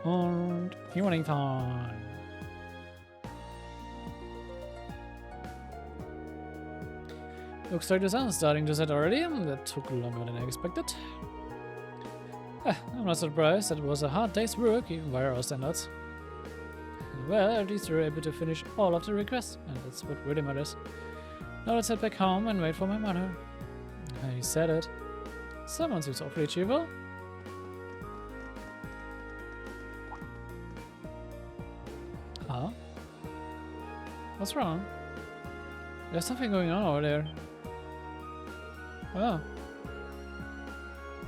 Und Fueling Time. Looks like the sun's starting to set already. That took longer than I expected. I'm not surprised. That was a hard day's work, even by our standards. Well, at least we were able to finish all of the requests, and that's what really matters. Now let's head back home and wait for my mother. I said it. Someone seems awfully cheerful. Huh? What's wrong? There's something going on over there. Oh.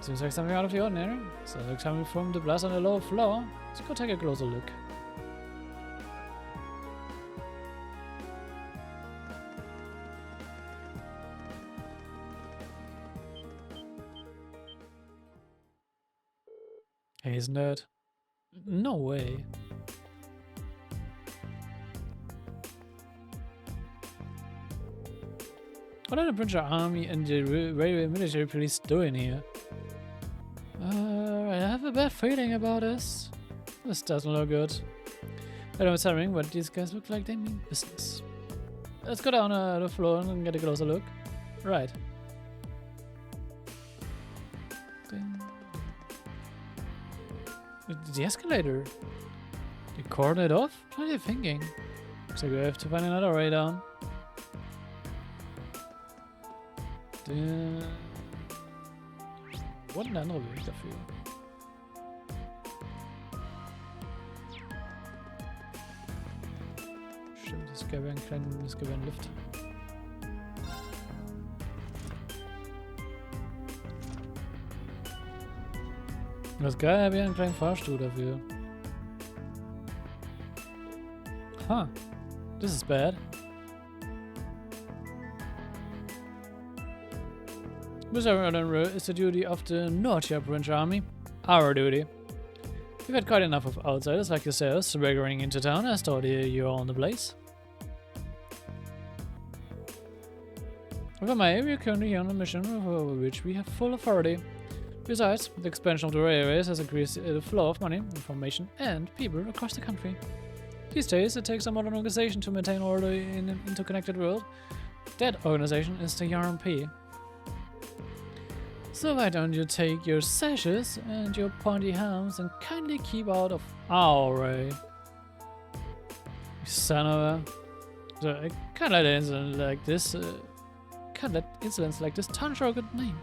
Seems like something out of the ordinary. So like coming from the blast on the lower floor. Let's go take a closer look. Hey, isn't it? No way. What are the Provincial army and the railway military police doing here? I have a bad feeling about this. This doesn't look good. I don't know what's happening, but these guys look like they mean business. Let's go down the floor and get a closer look. Right. Ding. The escalator. They cordoned it off? What are they thinking? Looks like we have to find another way down. Wo ist denn der andere Weg dafür? Stimmt, es gäbe einen Lift. Das gäbe einen kleinen Fahrstuhl dafür. Huh. This is bad. This is the duty of the Naughty Provincial Army. Our duty. We've had quite enough of outsiders like yourselves swaggering into town as though you own the place. If I may, we are currently on a mission over which we have full authority. Besides, the expansion of the railways has increased the flow of money, information, and people across the country. These days, it takes a modern organization to maintain order in an interconnected world. That organization is the RMP. So why don't you take your sashes and your pointy helms and kindly keep out of our way? You son of a... So I can't let incidents like this... incidents like this tarnish our good name.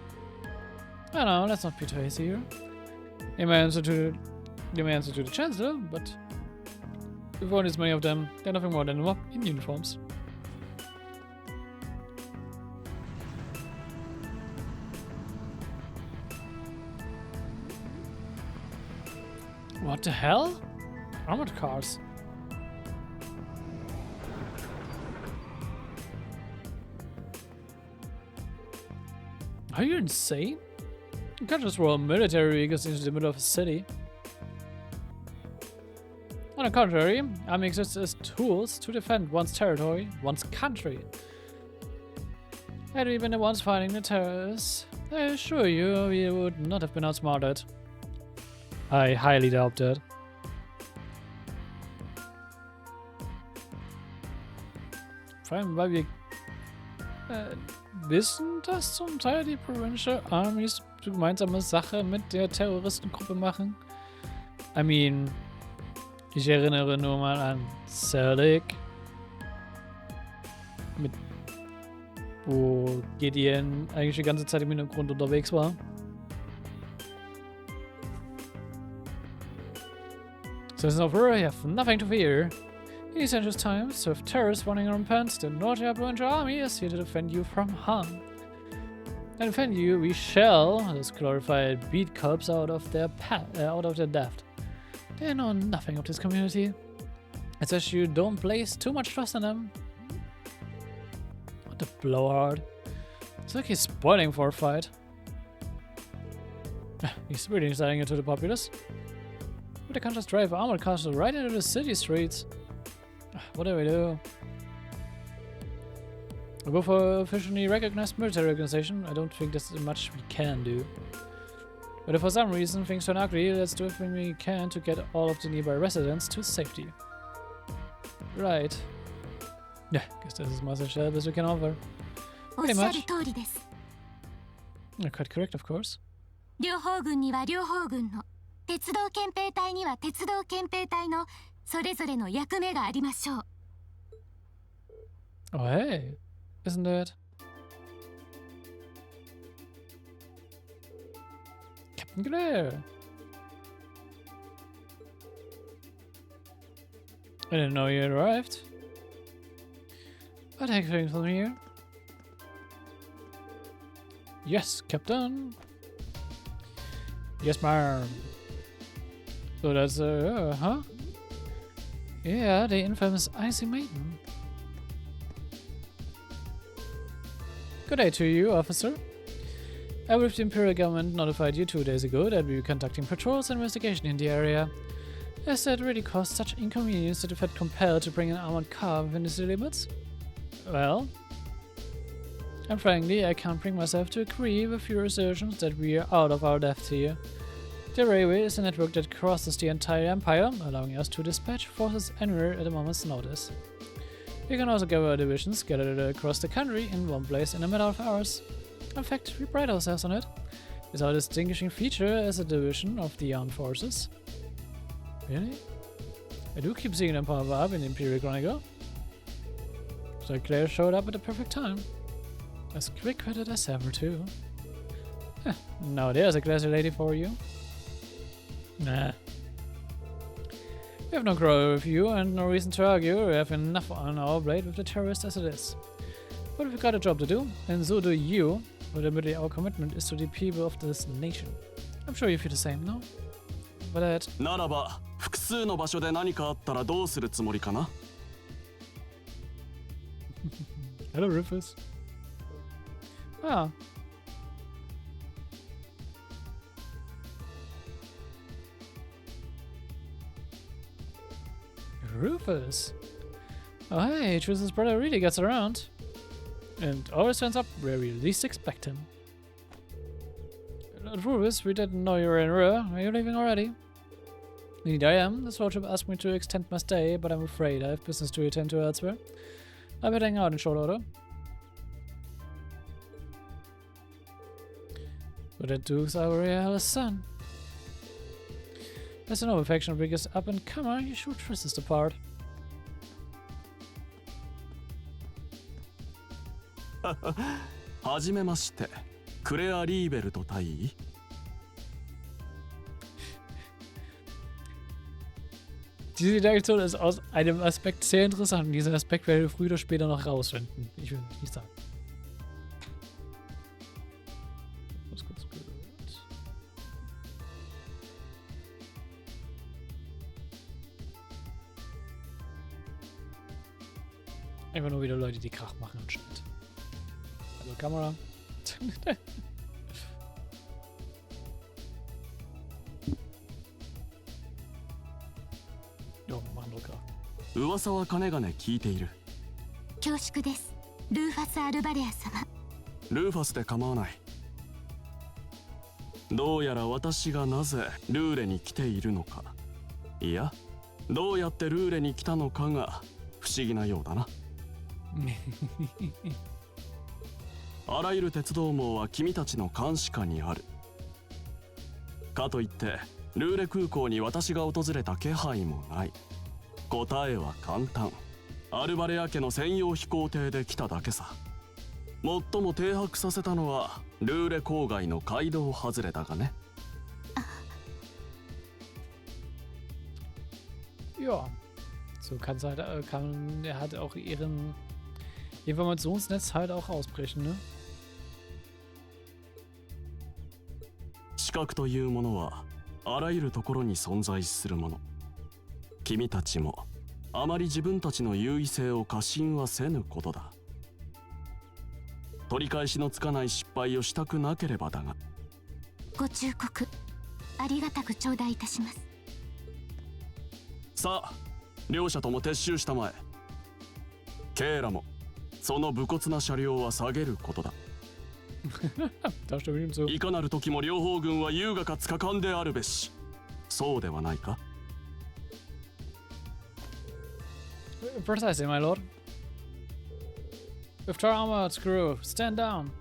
I know, let's not be too hasty here. You may answer to the Chancellor, but... We've owned as many of them, they're nothing more than mob in uniforms. What the hell? Armored cars. Are you insane? You can't just roll military vehicles into the middle of a city. On the contrary, army exists as tools to defend one's territory, one's country. Had we been the ones fighting the terrorists, I assure you we would not have been outsmarted. I highly doubt that. Vor allem, weil wir wissen, dass zum Teil die Provincial Armies gemeinsame Sache mit der Terroristengruppe machen. I mean, ich erinnere nur mal an Zerlik, wo Gideon eigentlich die ganze Zeit im Hintergrund unterwegs war. Citizens of Ruhr have nothing to fear. In these anxious times, with terrorists running rampant, the Naughty Provincial Army is here to defend you from harm. And defend you we shall, those glorified beat cubs out of their depth. They know nothing of this community. It's as you don't place too much trust in them. What a blowhard. It's like he's spoiling for a fight. He's really selling it to the populace. But they can't just drive armored cars right into the city streets. What do we do? We'll go for officially recognized military organization. I don't think there's much we can do. But if for some reason things turn ugly, let's do everything we can to get all of the nearby residents to safety. Right. Yeah, guess this is as much help as we can offer. Pretty much. You're quite correct, of course. 両方軍には両方軍の、鉄道憲兵隊には鉄道憲兵隊のそれぞれの役目がありましょう。Oh hey, isn't it? Captain Glare. I didn't know you had arrived. I'll take things from here. Yes, Captain. Yes, ma'am. So that's, huh? Yeah, the infamous Icy Maiden. Good day to you, officer. I believe the Imperial government notified you 2 days ago that we were conducting patrols and investigation in the area. Has that really caused such inconvenience that you felt compelled to bring an armored car within the city limits? Well, and frankly, I can't bring myself to agree with your assertions that we are out of our depth here. The railway is a network that crosses the entire empire, allowing us to dispatch forces anywhere at a moment's notice. We can also gather our divisions scattered across the country in one place in a matter of hours. In fact, we pride ourselves on it. It's our distinguishing feature as a division of the armed forces. Really? I do keep seeing them pop up in the Imperial Chronicle. So Claire showed up at the perfect time. As quick-witted as ever, too. Now there's a classy lady for you. Nah. We have no quarrel with you and no reason to argue. We have enough on our plate with the terrorists as it is. But we've got a job to do, and so do you. Ultimately, our commitment is to the people of this nation. I'm sure you feel the same, no? But that... ならば、複数の場所で何かあったらどうするつもりかな? Hello, Rufus. Ah. Rufus. Oh hey, Truce's brother really gets around. And always turns up where we least expect him. Rufus, we didn't know you were in Ruhr. Are you leaving already? Indeed I am. This road trip asked me to extend my stay, but I'm afraid I have business to attend to elsewhere. I'm heading out in short order. But the Duke's our realist son. As an overfaction biggest up and comer, you should trust us apart. はじめまして、クレア・リーベルと対位? Diese Interaktion ist aus einem Aspekt sehr interessant. Und diesen Aspekt werden wir früher oder später noch rausfinden. Ich will nicht sagen. Was kurz gehört. Einfach nur wieder Leute, die Krach machen anscheinend. Hallo Kamera. Jo, machen Drucker. 噂はかねがね聞いている。恐縮です。ルーファス・アルバレア様。ルーファスで構わない。どうやら私がなぜルーレに来ているのか、いや、どうやってルーレに来たのかが不思議なようだな。あらゆる鉄道網は君たちの監視下にある。かといってルーレ空港に私が訪れた気配もない。答えは簡単。アルバレア家の専用飛行艇で来ただけさ。最も停泊させたのはルーレ郊外の街道外れだがね。Ja, so kann es halt, kann er halt auch ihren Informationsnetz halt auch ausbrechen, ne? 視覚というものはあらゆるところに存在するもの。君たちもあまり自分たちの優位性を過信はせぬことだ。取り返しのつかない失敗をしたくなければだが。ご忠告ありがたく頂戴いたします。さあ、両者とも撤収したまえ。ケーラもその武骨な車両は下げることだ。Da stimme ich ihm zu. いかなる時も両方軍は優雅かつ果敢であるべし。そうではないか。 Precisely, my lord. With our armored crew, stand down.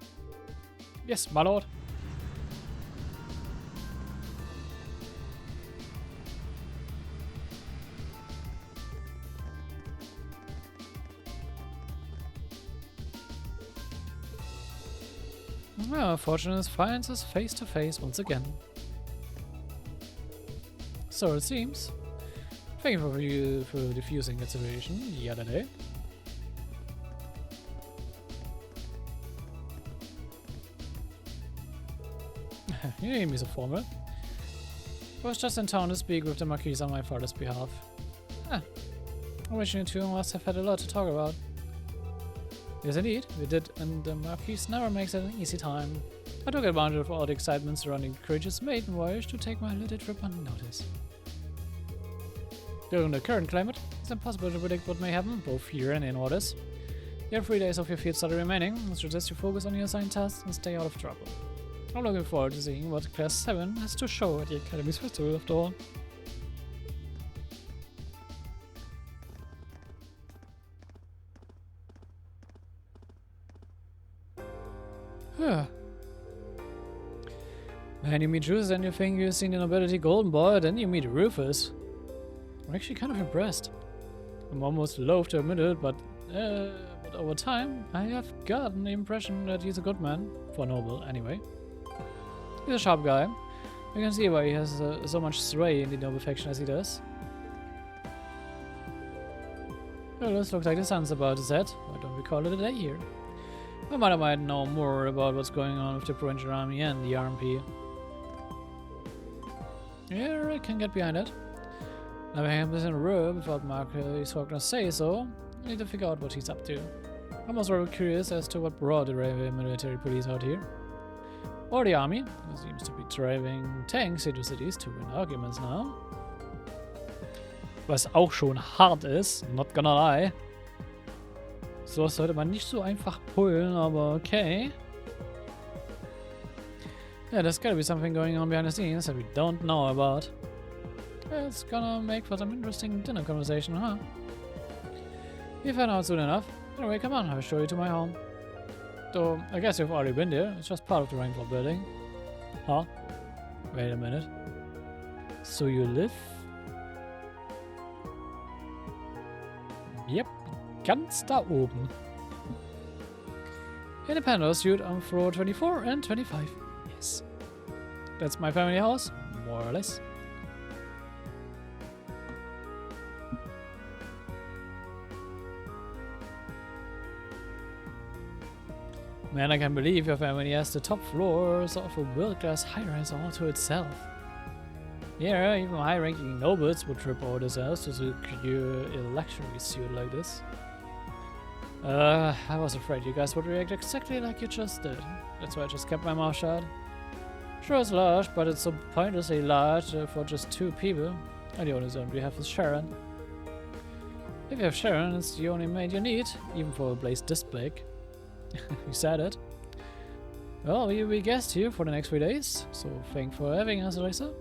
Yes, my lord. Well, Fortune finds us face to face once again. So it seems. Thank you for diffusing that situation the other day. You need me so formal. I was just in town to speak with the Marquise on my father's behalf. Ah, I wish you two must have had a lot to talk about. Yes, indeed, we did, and the Marquise never makes it an easy time. I took advantage of all the excitement surrounding the courageous maiden voyage to take my little trip unnoticed. During the current climate, it's impossible to predict what may happen, both here and in orders. You have 3 days of your field study remaining. I suggest you focus on your assigned tasks and stay out of trouble. I'm looking forward to seeing what Class 7 has to show at the Academy's festival after all. Man, you meet Juice and you think you've seen the nobility golden boy, then you meet Rufus. I'm actually kind of impressed. I'm almost loath to admit it, but over time, I have gotten the impression that he's a good man. For noble, anyway. He's a sharp guy. You can see why he has so much sway in the noble faction as he does. Well, this looks like the sun's about to set. Why don't we call it a day here? I might know more about what's going on with the Provincial Army and the RMP. Yeah, I can get behind it. Never happens in a row without Mark is gonna say so. I need to figure out what he's up to. I'm also very curious as to what brought the military police out here. Or the army, who seems to be driving tanks into cities to win arguments now. Was auch schon hart ist, not gonna lie. So was sollte man nicht so einfach pullen, aber okay. Yeah, there's gotta be something going on behind the scenes that we don't know about. It's gonna make for some interesting dinner conversation, huh? We'll find out soon enough. Anyway, come on, I'll show you to my home. Though, I guess you've already been there. It's just part of the Rainfall building. Huh? Wait a minute. So you live? Yep, ganz da oben. In a penthouse suite on floor 24 and 25. Yes. That's my family house, more or less. Man, I can't believe your family has the top floors of a world-class high-rise all to itself. Yeah, even high-ranking nobles would trip over themselves to secure a luxury suite like this. I was afraid you guys would react exactly like you just did. That's why I just kept my mouth shut. Sure, it's large, but it's so pointlessly large for just 2 people. And the only zone we have is Sharon. If you have Sharon, it's the only maid you need, even for a place this big. You said it. Well, we'll be guests here for the next 3 days, so thanks for having us, Lisa.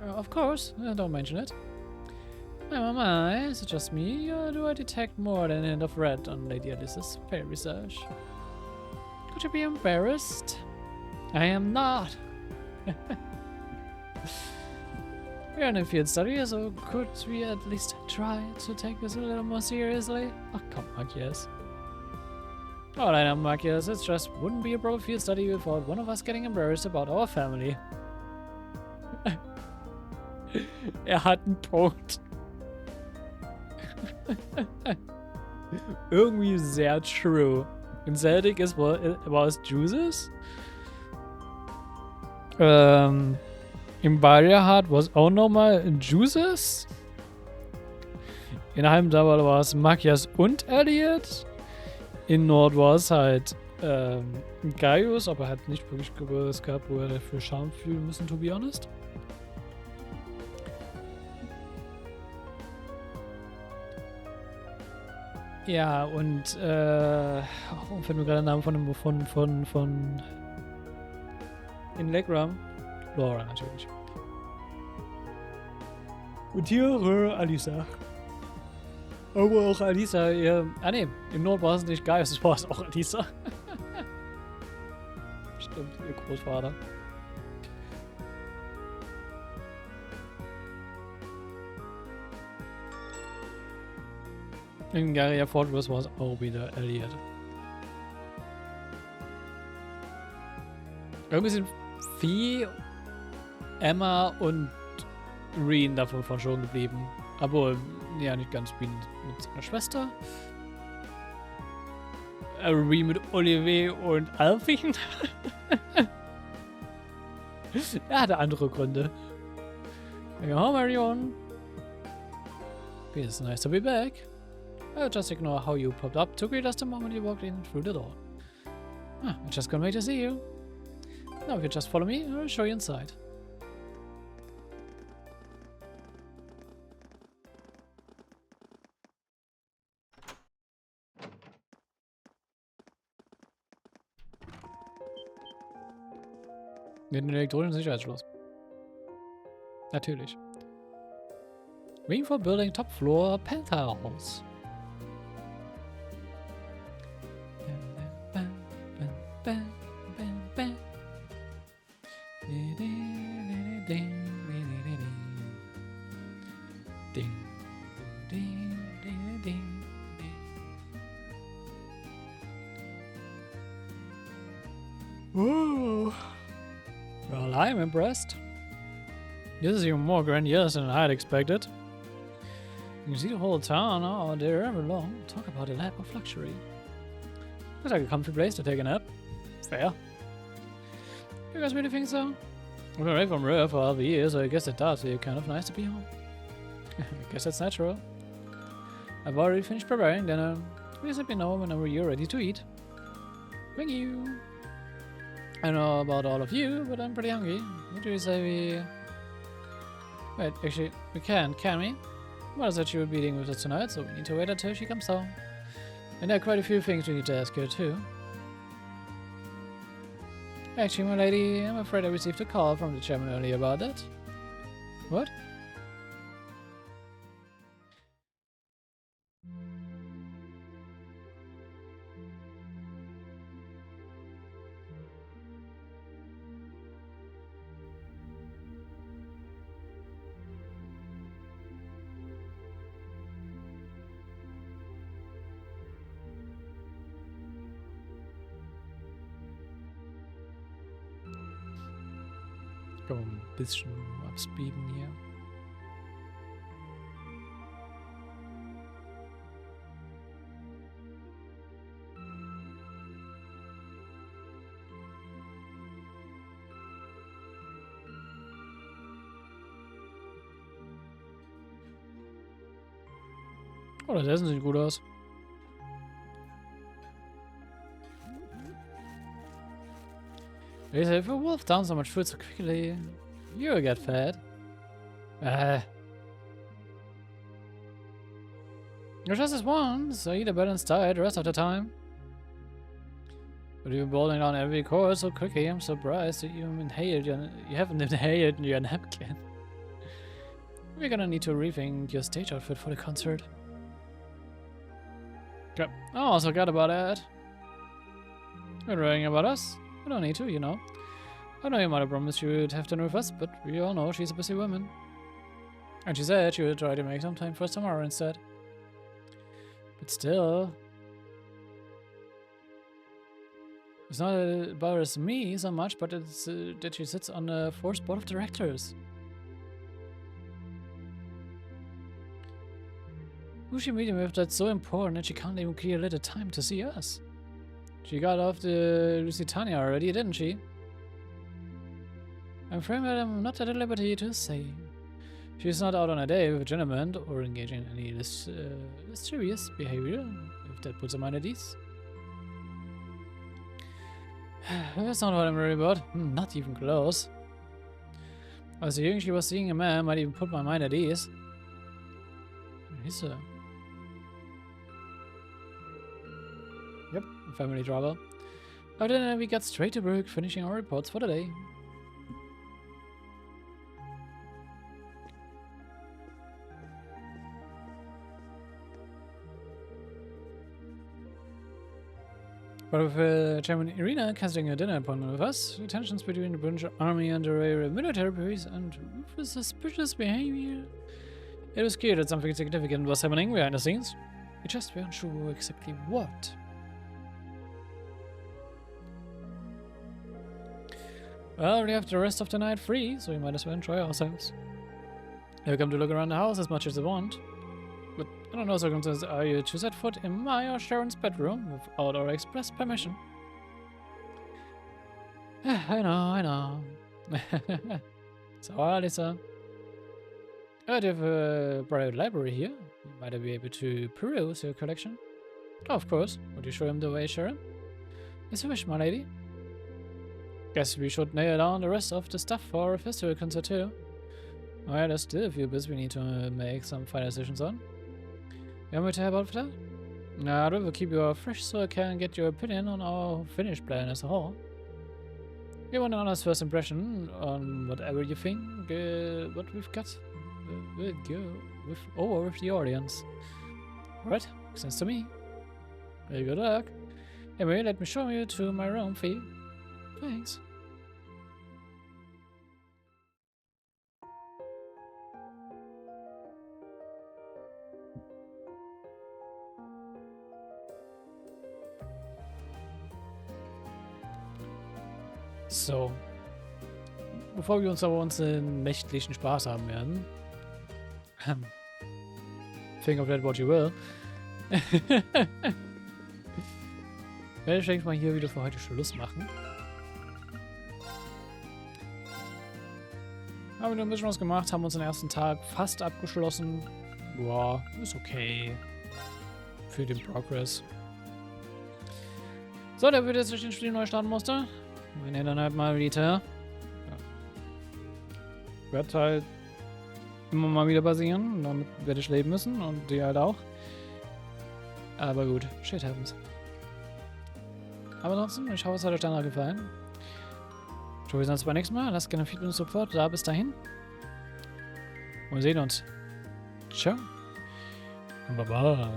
Of course, don't mention it. My, is it just me, or do I detect more than a hint of red on Lady Alice's pale visage? Could you be embarrassed? I am not. We're in a field study, so could we at least try to take this a little more seriously? Oh, come on, yes. Alright, I'm Marcus. It just wouldn't be a proper field study without one of us getting embarrassed about our family. Hat einen Punkt. Irgendwie sehr true. And Celtic is what it was Juices. Im Barrierheart was auch nochmal Juices. In Heimdall war es Machias und Elliot. In Nord war es halt Gaius, aber er hat nicht wirklich gewusst gehabt, wo er dafür Scham fühlen müssen, to be honest. Ja, und, warum fällt mir gerade der Name von Inlegram? Laura natürlich. Und hier, Alisa. Aber auch Alisa, ihr, ne, im Nord war es nicht Gaius, es war es auch Alisa. Stimmt, ihr Großvater. In Garia Fortress war es auch wieder Elliot. Irgendwie sind Fee, Emma und Reen davon verschont geblieben. Aber ja, nicht ganz. Reen mit seiner Schwester. Reen mit Olivier und Alfien. Er hatte andere Gründe. Ja, Marion. It's nice to be back. I'll just ignore how you popped up to greet us the moment you walked in through the door. I just can't wait to see you. Now if you just follow me, I'll show you inside. Mit einem elektronischen Sicherheitsschloss. Natürlich. Ring for building top floor penthouse. Ooh. Well, I'm impressed. This is even more grandiose than I had expected. You can see the whole town all day long. Talk about a lap of luxury. Looks like a comfy place to take a nap. Fair. You guys really think so? I've been away from Rue for all the years, so I guess it does feel kind of nice to be home. I guess that's natural. I've already finished preparing dinner. Please let me know whenever you're ready to eat. Thank you. I don't know about all of you, but I'm pretty hungry. What do you say we... Wait, actually, we can we? Mother said she would be eating with us tonight, so we need to wait until she comes home. And there are quite a few things we need to ask her, too. Actually, my lady, I'm afraid I received a call from the chairman earlier about that. What? Kann man ein bisschen abspeeden hier. Oh, das Essen sieht gut aus. They say if a wolf down so much food so quickly, you'll get fat. You're just this once, so eat a balanced diet the rest of the time. But you're boiling down every course so quickly, I'm surprised that you haven't inhaled your napkin. We're gonna need to rethink your stage outfit for the concert. Okay. Oh, I forgot about that. You're worrying about us? We don't need to, you know. I know your mother promised you would have dinner with us, but we all know she's a busy woman. And she said she would try to make some time for us tomorrow instead. But still... It's not about us me so much, but it's that she sits on the Force Board of Directors. Who's she meeting with that's so important that she can't even clear a little time to see us? She got off the Lusitania already, didn't she? I'm afraid that I'm not at liberty to say. She's not out on a date with a gentleman or engaging in any mysterious behavior, if that puts her mind at ease. That's not what I'm worried about. Not even close. I was hearing she was seeing a man might even put my mind at ease. Lisa. family trouble. After then we got straight to work, finishing our reports for the day. But with Chairman Irina casting a dinner appointment with us, the tensions between the Provincial army and the Royal military police and with suspicious behavior. It was clear that something significant was happening behind the scenes. We just weren't sure exactly what. Well, we have the rest of the night free, so we might as well enjoy ourselves. They'll come to look around the house as much as they want. But under no circumstances are you to set foot in my or Sharon's bedroom without our express permission. I know. So, Lisa. I have a private library here. Might I be able to peruse your collection? Oh, of course. Would you show him the way, Sharon? As you wish, my lady. Guess we should nail down the rest of the stuff for our festival concert too. Alright, there's still a few bits we need to make some final decisions on. You want me to help out with that? Nah, I'd rather keep you fresh so I can get your opinion on our finished plan as a whole. You want an honest first impression on whatever you think what we've got will go over with the audience. Alright, makes sense to me. Very good luck. Anyway, let me show you to my room, Fee. Thanks. So, bevor wir uns aber unseren nächtlichen Spaß haben werden, think of that what you will, werde ich, denke ich mal, hier wieder für heute Schluss machen. Haben wir ein bisschen was gemacht, haben uns den ersten Tag fast abgeschlossen. Boah, ist okay. Für den Progress. So, der wird jetzt durch den Stream neu starten musste. Wenn er dann halt mal wieder. Ja. Wird halt immer mal wieder passieren. Damit werde ich leben müssen und die halt auch. Aber gut, shit happens. Aber ansonsten, ich hoffe, es hat euch dann gefallen. Ich hoffe, wir sehen uns beim nächsten Mal. Lasst gerne Feedback und Support da. Bis dahin. Und wir sehen uns. Ciao. Und bye bye.